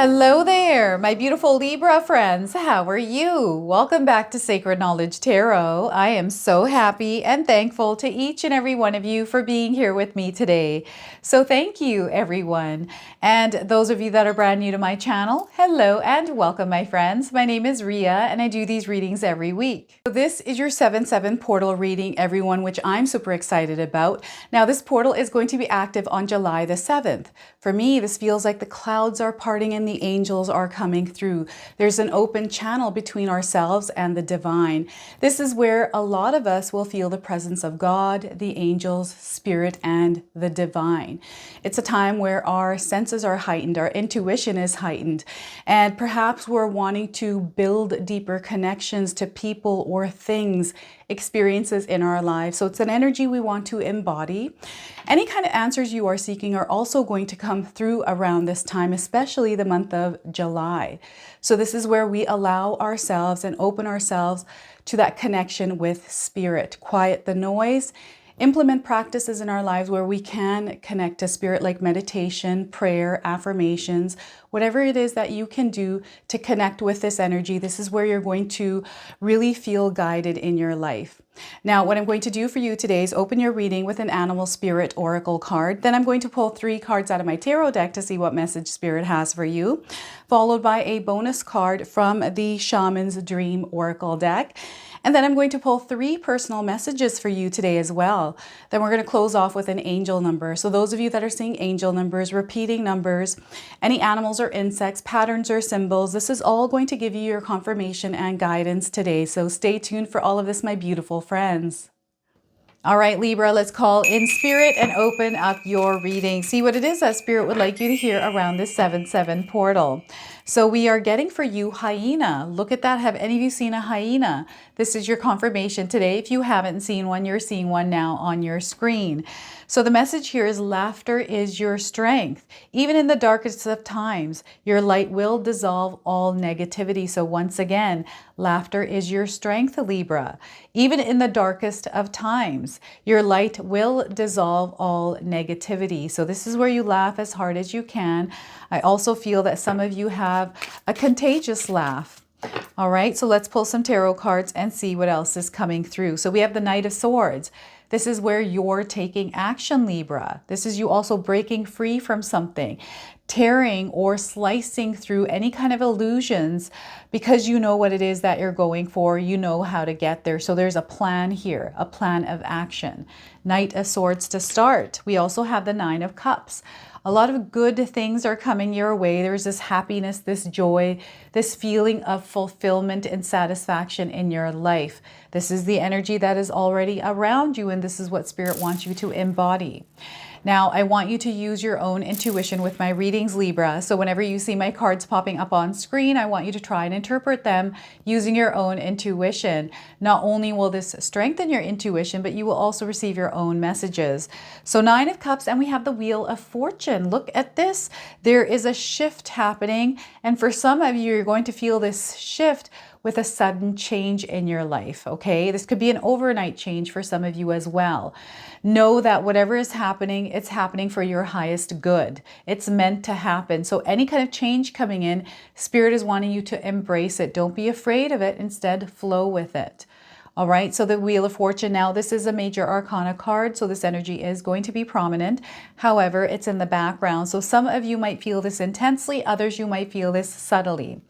Hello there, my beautiful Libra friends. How are you? Welcome back to Sacred Knowledge Tarot. I am so happy and thankful to each and every one of you for being here with me today. So thank you, everyone. And those of you that are brand new to my channel, hello and welcome, my friends. My name is Ria and I do these readings every week. So this is your 7/7 portal reading, everyone, which I'm super excited about. Now, this portal is going to be active on July the 7th. For me, this feels like the clouds are parting and the angels are coming through. There's an open channel between ourselves and the divine. This is where a lot of us will feel the presence of God, the angels, spirit, and the divine. It's a time where our senses are heightened, our intuition is heightened, and perhaps we're wanting to build deeper connections to people or things, experiences in our lives. So it's an energy we want to embody. Any kind of answers you are seeking are also going to come through around this time, especially the month of July. So this is where we allow ourselves and open ourselves to that connection with spirit, quiet the noise, implement practices in our lives where we can connect to spirit, like meditation, prayer, affirmations, whatever it is that you can do to connect with this energy. This is where you're going to really feel guided in your life. Now, what I'm going to do for you today is open your reading with an animal spirit oracle card. Then I'm going to pull 3 cards out of my tarot deck to see what message spirit has for you, followed by a bonus card from the Shaman's Dream Oracle deck. And then I'm going to pull 3 personal messages for you today as well. Then we're going to close off with an angel number. So those of you that are seeing angel numbers, repeating numbers, any animals or insects, patterns or symbols, this is all going to give you your confirmation and guidance today. So stay tuned for all of this, my beautiful friends. All right, Libra, let's call in spirit and open up your reading. See what it is that spirit would like you to hear around this 7/7 portal. So we are getting for you hyena. Look at that. Have any of you seen a hyena? This is your confirmation today. If you haven't seen one, you're seeing one now on your screen. So the message here is laughter is your strength. Even in the darkest of times, your light will dissolve all negativity. So once again, laughter is your strength, Libra. Even in the darkest of times, your light will dissolve all negativity. So this is where you laugh as hard as you can. I also feel that some of you have a contagious laugh. All right, so let's pull some tarot cards and see what else is coming through. So we have the Knight of Swords. This is where you're taking action, Libra. This is you also breaking free from something, tearing or slicing through any kind of illusions because you know what it is that you're going for. You know how to get there. So there's a plan here, a plan of action. Knight of Swords to start. We also have the Nine of Cups. A lot of good things are coming your way. There's this happiness, this joy, this feeling of fulfillment and satisfaction in your life. This is the energy that is already around you, and this is what Spirit wants you to embody. Now, I want you to use your own intuition with my readings, Libra. So whenever you see my cards popping up on screen, I want you to try and interpret them using your own intuition. Not only will this strengthen your intuition, but you will also receive your own messages. So 9 of Cups, and we have the Wheel of Fortune. Look at this. There is a shift happening, and for some of you, you're going to feel this shift with a sudden change in your life, okay? This could be an overnight change for some of you as well. Know that whatever is happening, it's happening for your highest good. It's meant to happen. So any kind of change coming in, Spirit is wanting you to embrace it. Don't be afraid of it. Instead, flow with it. All right, so the Wheel of Fortune, now this is a major arcana card, so this energy is going to be prominent. However, it's in the background. So some of you might feel this intensely, others you might feel this subtly.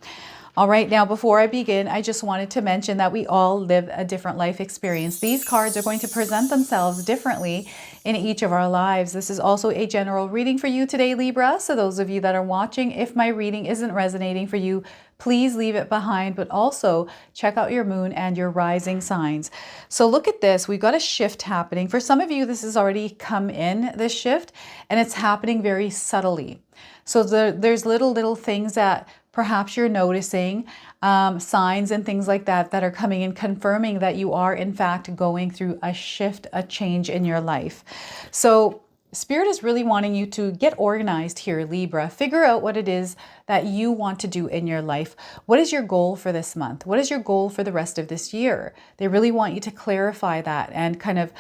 All right, now before I begin, I just wanted to mention that we all live a different life experience. These cards are going to present themselves differently in each of our lives. This is also a general reading for you today, Libra. So those of you that are watching, if my reading isn't resonating for you, please leave it behind, but also check out your moon and your rising signs. So look at this. We've got a shift happening. For some of you, this has already come in, this shift, and it's happening very subtly. So there's little things that perhaps you're noticing, signs and things like that that are coming in, confirming that you are in fact going through a shift, a change in your life. So Spirit is really wanting you to get organized here, Libra. Figure out what it is that you want to do in your life. What is your goal for this month? What is your goal for the rest of this year? They really want you to clarify that and kind of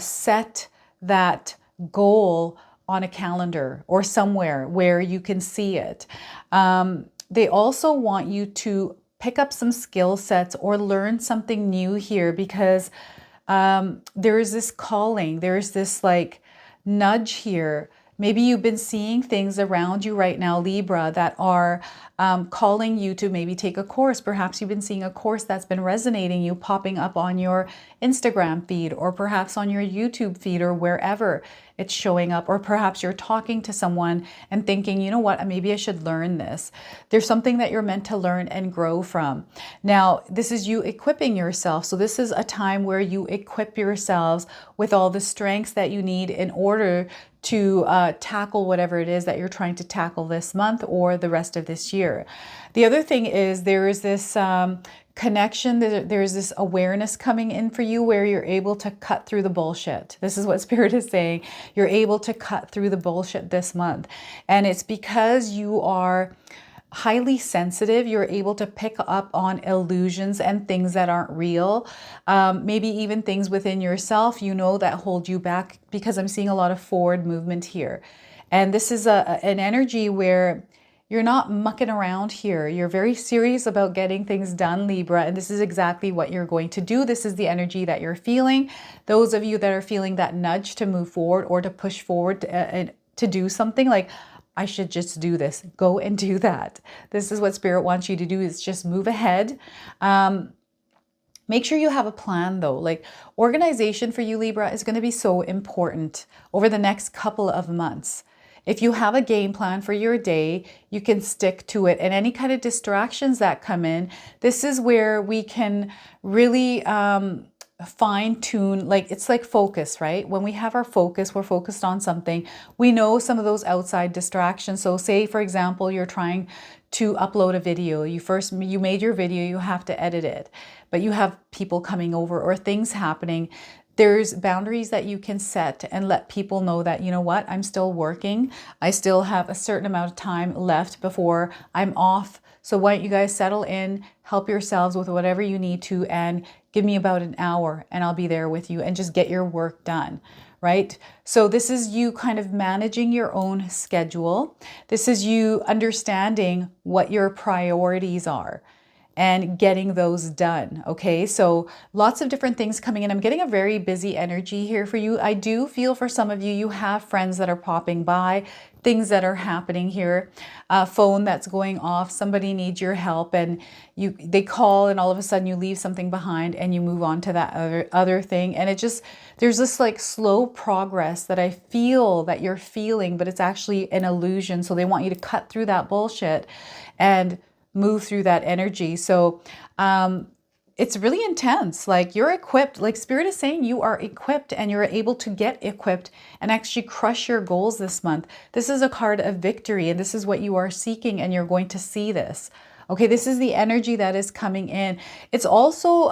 set that goal on a calendar or somewhere where you can see it. They also want you to pick up some skill sets or learn something new here, because there is this calling, there's this like nudge here. Maybe you've been seeing things around you right now, Libra, that are calling you to maybe take a course. Perhaps you've been seeing a course that's been resonating you, popping up on your Instagram feed, or perhaps on your YouTube feed, or wherever it's showing up. Or perhaps you're talking to someone and thinking, you know what, maybe I should learn this. There's something that you're meant to learn and grow from. Now, this is you equipping yourself. So this is a time where you equip yourselves with all the strengths that you need in order to tackle whatever it is that you're trying to tackle this month or the rest of this year. The other thing is there is this connection, there's this awareness coming in for you where you're able to cut through the bullshit. This is what Spirit is saying. You're able to cut through the bullshit this month. And it's because you are highly sensitive. You're able to pick up on illusions and things that aren't real. Maybe even things within yourself, you know, that hold you back, because I'm seeing a lot of forward movement here. And this is an energy where you're not mucking around here. You're very serious about getting things done, Libra, and this is exactly what you're going to do. This is the energy that you're feeling. Those of you that are feeling that nudge to move forward or to push forward to do something, like, I should just do this. Go and do that. This is what Spirit wants you to do, is just move ahead. Make sure you have a plan though. Like, organization for you, Libra, is going to be so important over the next couple of months. If you have a game plan for your day, you can stick to it. And any kind of distractions that come in, this is where we can really fine tune, like, it's like focus, right? When we have our focus, we're focused on something. We know some of those outside distractions. So say, for example, you're trying to upload a video. You made your video, you have to edit it, but you have people coming over or things happening. There's boundaries that you can set and let people know that, you know what, I'm still working. I still have a certain amount of time left before I'm off. So why don't you guys settle in, help yourselves with whatever you need to, and give me about an hour and I'll be there with you, and just get your work done, right? So this is you kind of managing your own schedule. This is you understanding what your priorities are and getting those done. Okay, so lots of different things coming in. I'm getting a very busy energy here for you. I do feel for some of you, you have friends that are popping by, things that are happening here, a phone that's going off, somebody needs your help, and they call, and all of a sudden you leave something behind and you move on to that other thing. And it just, there's this like slow progress that I feel that you're feeling, but it's actually an illusion. So they want you to cut through that bullshit and move through that energy. So it's really intense. Like, you're equipped, like Spirit is saying, you are equipped and you're able to get equipped and actually crush your goals this month. This is a card of victory, and this is what you are seeking, and you're going to see this. Okay, this is the energy that is coming in. It's also,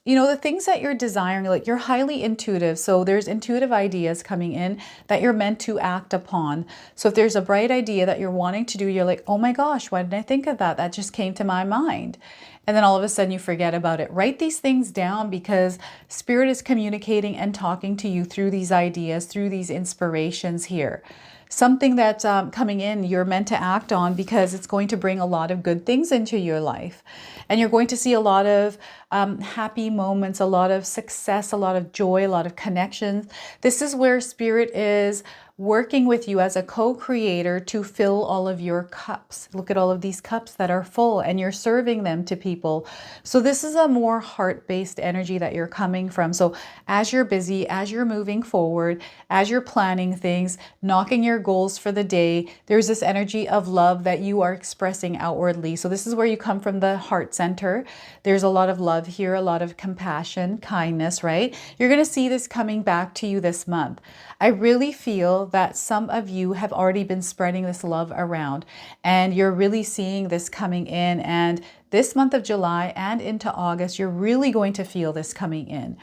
you know, the things that you're desiring, like, you're highly intuitive. So there's intuitive ideas coming in that you're meant to act upon. So if there's a bright idea that you're wanting to do, you're like, oh my gosh, why didn't I think of that? That just came to my mind. And then all of a sudden you forget about it. Write these things down, because Spirit is communicating and talking to you through these ideas, through these inspirations here. Something that's coming in, you're meant to act on, because it's going to bring a lot of good things into your life. And you're going to see a lot of happy moments, a lot of success, a lot of joy, a lot of connections. This is where Spirit is working with you as a co-creator to fill all of your cups. Look at all of these cups that are full, and you're serving them to people. So this is a more heart-based energy that you're coming from. So as you're busy, as you're moving forward, as you're planning things, knocking your goals for the day, there's this energy of love that you are expressing outwardly. So this is where you come from, the heart center. There's a lot of love here, a lot of compassion, kindness, right? You're going to see this coming back to you this month. I really feel that some of you have already been spreading this love around, and you're really seeing this coming in. And this month of July and into August, you're really going to feel this coming in.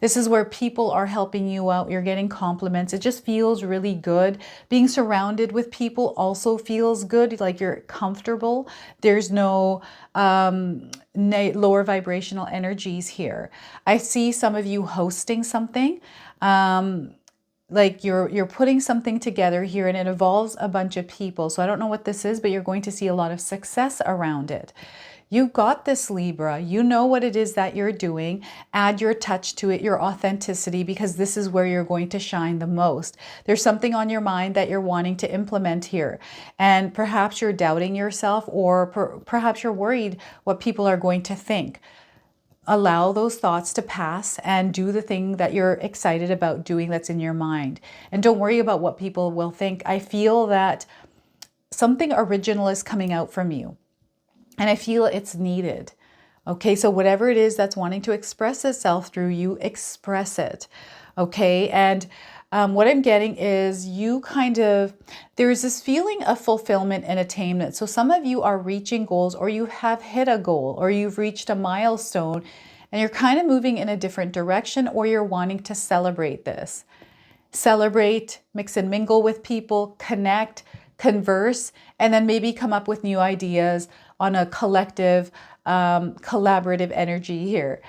This is where people are helping you out. You're getting compliments. It just feels really good. Being surrounded with people also feels good. Like, you're comfortable. There's no lower vibrational energies here. I see some of you hosting something. like you're putting something together here, and it involves a bunch of people. So I don't know what this is, but you're going to see a lot of success around it. You got this, Libra. You know what it is that you're doing. Add your touch to it, your authenticity, because this is where you're going to shine the most. There's something on your mind that you're wanting to implement here. And perhaps you're doubting yourself, or perhaps you're worried what people are going to think. Allow those thoughts to pass and do the thing that you're excited about doing that's in your mind. And don't worry about what people will think. I feel that something original is coming out from you, and I feel it's needed. Okay, so whatever it is that's wanting to express itself through you, express it. Okay, and what I'm getting is there's this feeling of fulfillment and attainment. So some of you are reaching goals, or you have hit a goal, or you've reached a milestone, and you're kind of moving in a different direction, or you're wanting to celebrate this. Celebrate, mix and mingle with people, connect, converse, and then maybe come up with new ideas on a collective, collaborative energy here.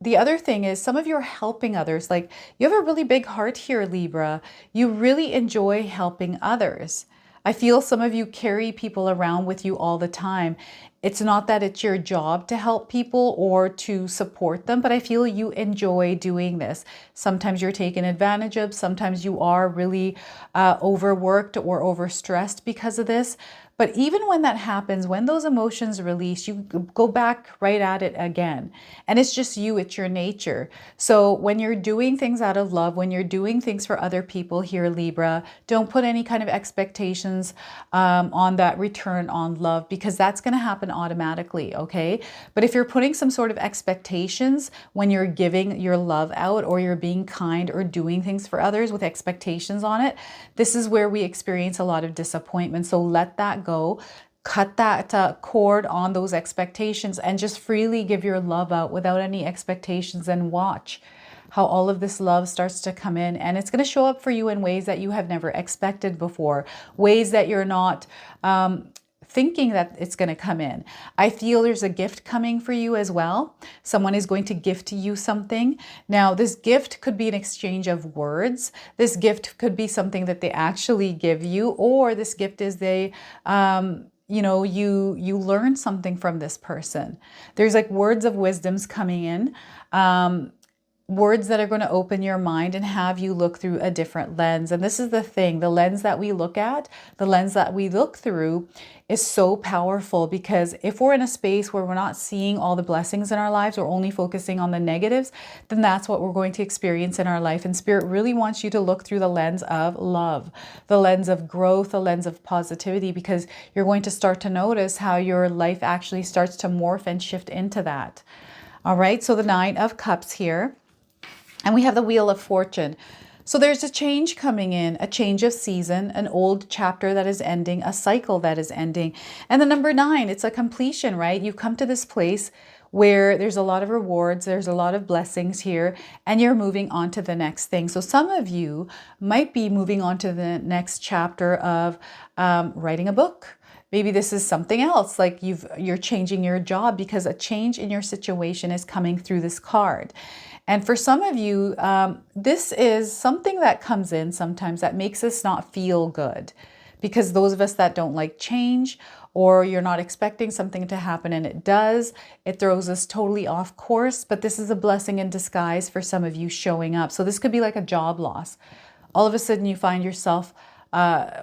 The other thing is, some of you are helping others. Like, you have a really big heart here, Libra. You really enjoy helping others. I feel some of you carry people around with you all the time. It's not that it's your job to help people or to support them, but I feel you enjoy doing this. Sometimes you're taken advantage of. Sometimes you are really overworked or overstressed because of this. But even when that happens, when those emotions release, you go back right at it again. And it's just you, it's your nature. So when you're doing things out of love, when you're doing things for other people here, Libra, don't put any kind of expectations on that return on love, because that's going to happen automatically, okay? But if you're putting some sort of expectations when you're giving your love out, or you're being kind or doing things for others with expectations on it, this is where we experience a lot of disappointment. So let that go. Cut that cord on those expectations, and just freely give your love out without any expectations, and watch how all of this love starts to come in, and it's going to show up for you in ways that you have never expected before, ways that you're not thinking that it's going to come in. I feel there's a gift coming for you as well. Someone is going to gift you something. Now, this gift could be an exchange of words. This gift could be something that they actually give you, or this gift is you learn something from this person. There's like words of wisdoms coming in. Words that are going to open your mind and have you look through a different lens. And this is the thing, the lens that we look at, the lens that we look through is so powerful, because if we're in a space where we're not seeing all the blessings in our lives, we're only focusing on the negatives, then that's what we're going to experience in our life. And Spirit really wants you to look through the lens of love, the lens of growth, the lens of positivity, because you're going to start to notice how your life actually starts to morph and shift into that. All right, so the 9 of Cups here. And we have the Wheel of Fortune. So there's a change coming in, a change of season, an old chapter that is ending, a cycle that is ending. And the number 9, it's a completion, right? You've come to this place where there's a lot of rewards, there's a lot of blessings here, and you're moving on to the next thing. So some of you might be moving on to the next chapter of writing a book. Maybe this is something else, like you're changing your job, because a change in your situation is coming through this card. And for some of you, this is something that comes in sometimes that makes us not feel good, because those of us that don't like change, or you're not expecting something to happen and it does, it throws us totally off course. But this is a blessing in disguise for some of you showing up. So this could be like a job loss. All of a sudden you find yourself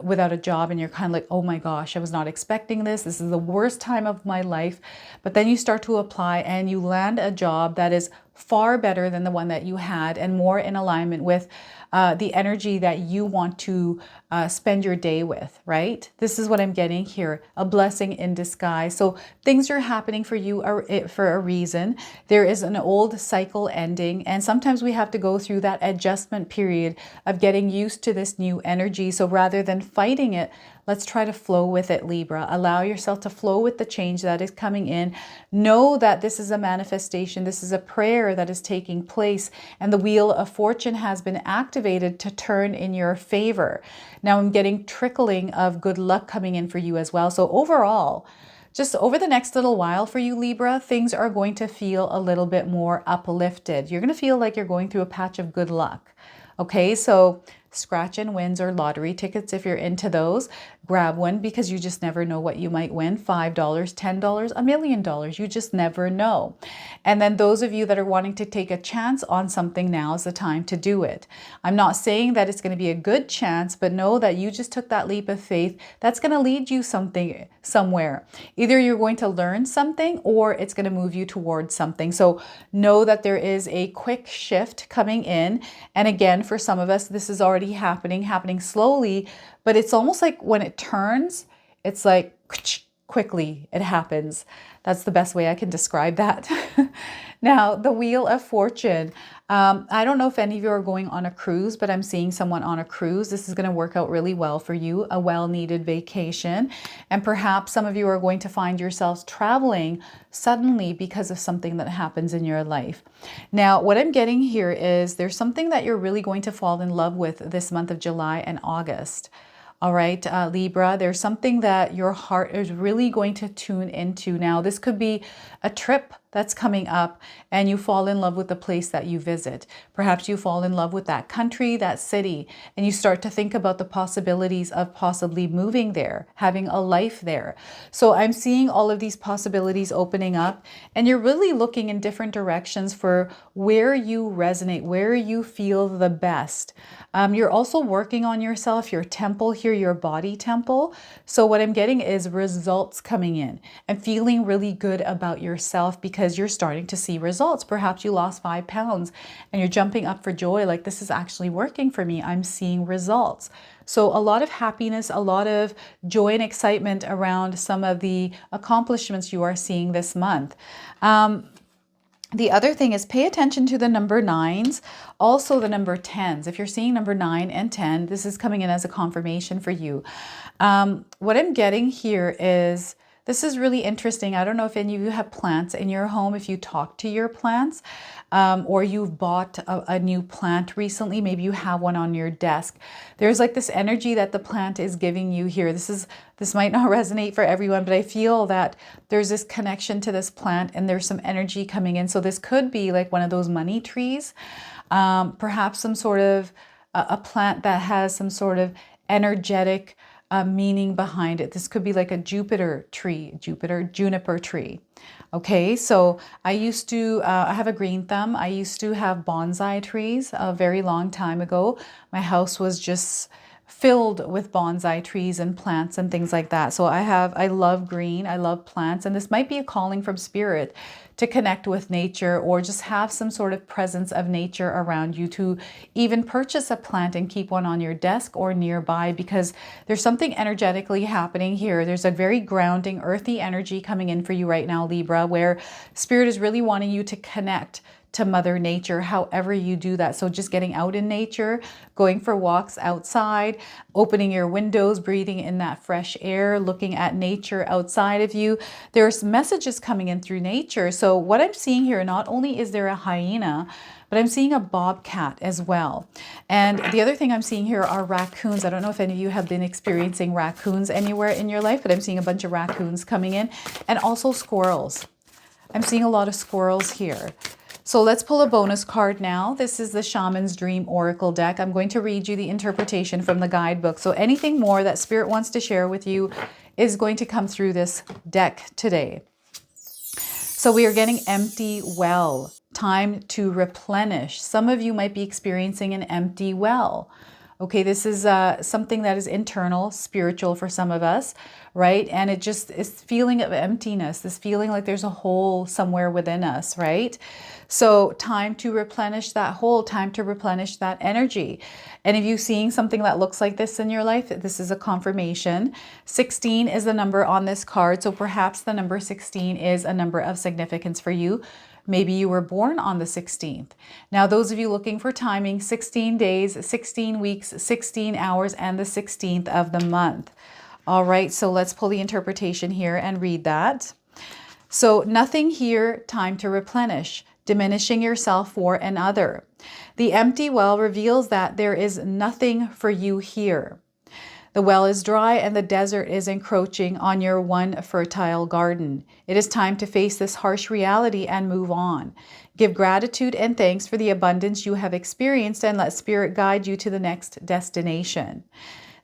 without a job, and you're kind of like, oh my gosh, I was not expecting this. This is the worst time of my life. But then you start to apply, and you land a job that is far better than the one that you had, and more in alignment with the energy that you want to spend your day with, right? This is what I'm getting here, a blessing in disguise. So things are happening for you for a reason. There is an old cycle ending, and sometimes we have to go through that adjustment period of getting used to this new energy. So rather than fighting it, let's try to flow with it, Libra. Allow yourself to flow with the change that is coming in. Know that this is a manifestation. This is a prayer that is taking place, and the Wheel of Fortune has been activated to turn in your favor. Now I'm getting trickling of good luck coming in for you as well. So overall, just over the next little while for you, Libra, things are going to feel a little bit more uplifted. You're going to feel like you're going through a patch of good luck. Okay, so scratch and wins or lottery tickets, if you're into those, grab one because you just never know what you might win. $5, $10, $1 million. You just never know. And then those of you that are wanting to take a chance on something, now is the time to do it. I'm not saying that it's going to be a good chance, but know that you just took that leap of faith. That's going to lead you somewhere. Either you're going to learn something or it's going to move you towards something. So know that there is a quick shift coming in. And again, for some of us, this is already happening slowly, but it's almost like when it turns, it's like quickly it happens. That's the best way I can describe that. Now, the Wheel of Fortune. I don't know if any of you are going on a cruise, but I'm seeing someone on a cruise. This is going to work out really well for you, a well-needed vacation. And perhaps some of you are going to find yourselves traveling suddenly because of something that happens in your life. Now, what I'm getting here is there's something that you're really going to fall in love with this month of July and August. All right, Libra, there's something that your heart is really going to tune into. Now, this could be a trip that's coming up and you fall in love with the place that you visit. Perhaps you fall in love with that country, that city, and you start to think about the possibilities of possibly moving there, having a life there. So I'm seeing all of these possibilities opening up, and you're really looking in different directions for where you resonate, where you feel the best. You're also working on yourself, your temple here, your body temple. So what I'm getting is results coming in and feeling really good about yourself because you're starting to see results. Perhaps you lost 5 pounds and you're jumping up for joy, like this is actually working for me. I'm seeing results. So a lot of happiness, a lot of joy and excitement around some of the accomplishments you are seeing this month. The other thing is pay attention to the number 9s, also the number 10s. If you're seeing number 9 and 10, this is coming in as a confirmation for you. What I'm getting here is, this is really interesting. I don't know if any of you have plants in your home, if you talk to your plants, or you've bought a new plant recently. Maybe you have one on your desk. There's like this energy that the plant is giving you here. This might not resonate for everyone, but I feel that there's this connection to this plant and there's some energy coming in. So this could be like one of those money trees, perhaps some sort of a plant that has some sort of energetic meaning behind it. This could be like a juniper tree. Okay, so I used to, I have a green thumb. I used to have bonsai trees a very long time ago. My house was just filled with bonsai trees and plants and things like that. So I love green, I love plants, and this might be a calling from spirit to connect with nature or just have some sort of presence of nature around you, to even purchase a plant and keep one on your desk or nearby, because there's something energetically happening here. There's a very grounding, earthy energy coming in for you right now, Libra, where spirit is really wanting you to connect to Mother Nature, however you do that. So just getting out in nature, going for walks outside, opening your windows, breathing in that fresh air, looking at nature outside of you. There's messages coming in through nature. So what I'm seeing here, not only is there a hyena, but I'm seeing a bobcat as well. And the other thing I'm seeing here are raccoons. I don't know if any of you have been experiencing raccoons anywhere in your life, but I'm seeing a bunch of raccoons coming in, and also squirrels. I'm seeing a lot of squirrels here. So let's pull a bonus card now. This is the Shaman's Dream Oracle deck. I'm going to read you the interpretation from the guidebook. So anything more that Spirit wants to share with you is going to come through this deck today. So we are getting empty well, time to replenish. Some of you might be experiencing an empty well. Okay, this is something that is internal, spiritual for some of us, right? And it just is feeling of emptiness, this feeling like there's a hole somewhere within us, right? So time to replenish that hole, time to replenish that energy. And if you're seeing something that looks like this in your life, this is a confirmation. 16 is the number on this card. So perhaps the number 16 is a number of significance for you. Maybe you were born on the 16th. Now, those of you looking for timing, 16 days, 16 weeks, 16 hours, and the 16th of the month. All right, so let's pull the interpretation here and read that. So nothing here, time to replenish, diminishing yourself for another. The empty well reveals that there is nothing for you here. The well is dry and the desert is encroaching on your one fertile garden. It is time to face this harsh reality and move on. Give gratitude and thanks for the abundance you have experienced and let Spirit guide you to the next destination.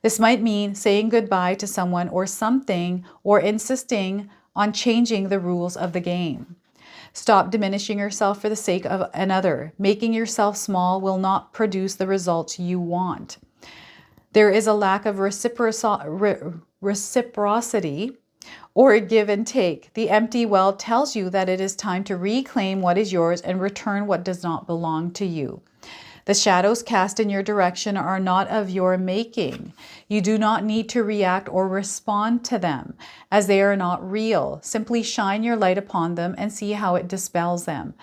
This might mean saying goodbye to someone or something, or insisting on changing the rules of the game. Stop diminishing yourself for the sake of another. Making yourself small will not produce the results you want. There is a lack of reciprocity or give and take. The empty well tells you that it is time to reclaim what is yours and return what does not belong to you. The shadows cast in your direction are not of your making. You do not need to react or respond to them, as they are not real. Simply shine your light upon them and see how it dispels them.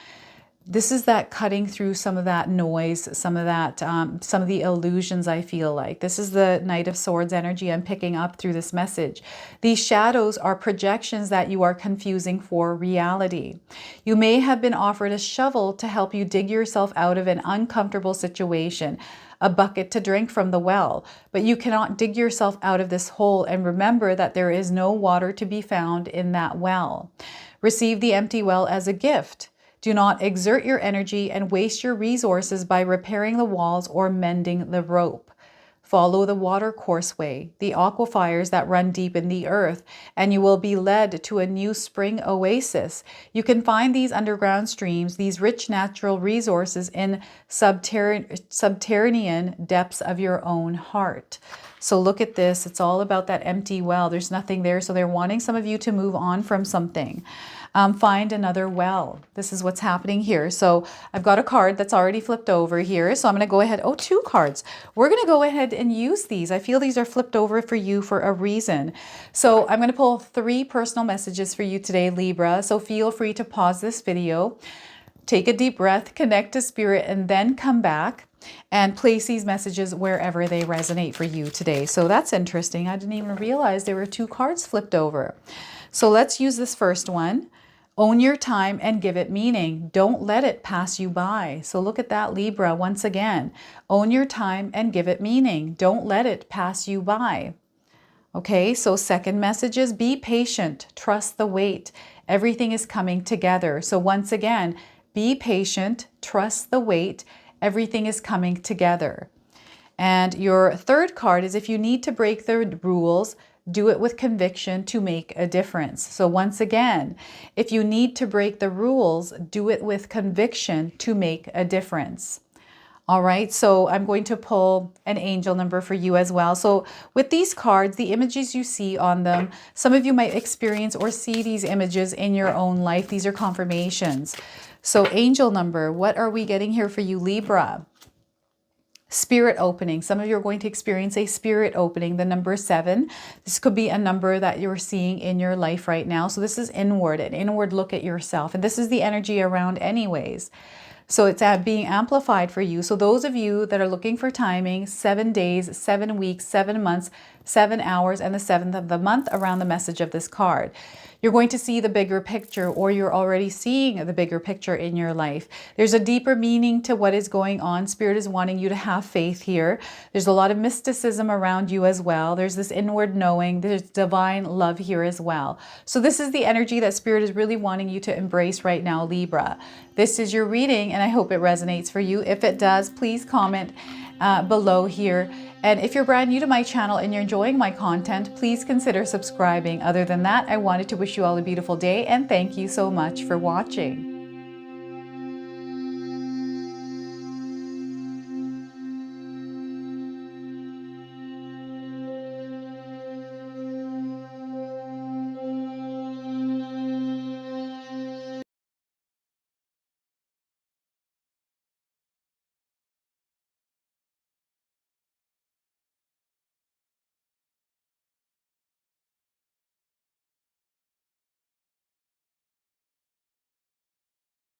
This is that cutting through some of that noise, some of the illusions, I feel like. This is the Knight of Swords energy I'm picking up through this message. These shadows are projections that you are confusing for reality. You may have been offered a shovel to help you dig yourself out of an uncomfortable situation, a bucket to drink from the well, but you cannot dig yourself out of this hole, and remember that there is no water to be found in that well. Receive the empty well as a gift. Do not exert your energy and waste your resources by repairing the walls or mending the rope. Follow the water courseway, the aquifers that run deep in the earth, and you will be led to a new spring oasis. You can find these underground streams, these rich natural resources in subterranean depths of your own heart. So look at this. It's all about that empty well. There's nothing there. So they're wanting some of you to move on from something. Find another well. This is what's happening here. So I've got a card that's already flipped over here. So I'm going to go ahead. Oh, 2 cards. We're going to go ahead and use these. I feel these are flipped over for you for a reason. So I'm going to pull 3 personal messages for you today, Libra. So feel free to pause this video, take a deep breath, connect to Spirit, and then come back and place these messages wherever they resonate for you today. So that's interesting. I didn't even realize there were 2 cards flipped over. So let's use this first one. Own your time and give it meaning. Don't let it pass you by. So look at that, Libra, once again. Own your time and give it meaning. Don't let it pass you by. Okay, so second message is be patient. Trust the wait. Everything is coming together. So once again, be patient. Trust the wait. Everything is coming together. And your third card is if you need to break the rules, do it with conviction to make a difference. So once again, if you need to break the rules, do it with conviction to make a difference. All right, so I'm going to pull an angel number for you as well. So with these cards, the images you see on them, some of you might experience or see these images in your own life. These are confirmations. So angel number, what are we getting here for you, Libra? Spirit opening. Some of you are going to experience a spirit opening, the number 7. This could be a number that you're seeing in your life right now. So this is inward, an inward look at yourself. And this is the energy around anyways. So it's being amplified for you. So those of you that are looking for timing, 7 days, 7 weeks, 7 months, 7 hours, and the 7th of the month around the message of this card. You're going to see the bigger picture, or you're already seeing the bigger picture in your life. There's a deeper meaning to what is going on. Spirit is wanting you to have faith here. There's a lot of mysticism around you as well. There's this inward knowing. There's divine love here as well. So this is the energy that Spirit is really wanting you to embrace right now, Libra. This is your reading, and I hope it resonates for you. If it does, please comment below here. And if you're brand new to my channel and you're enjoying my content, please consider subscribing. Other than that, I wanted to wish you all a beautiful day and thank you so much for watching.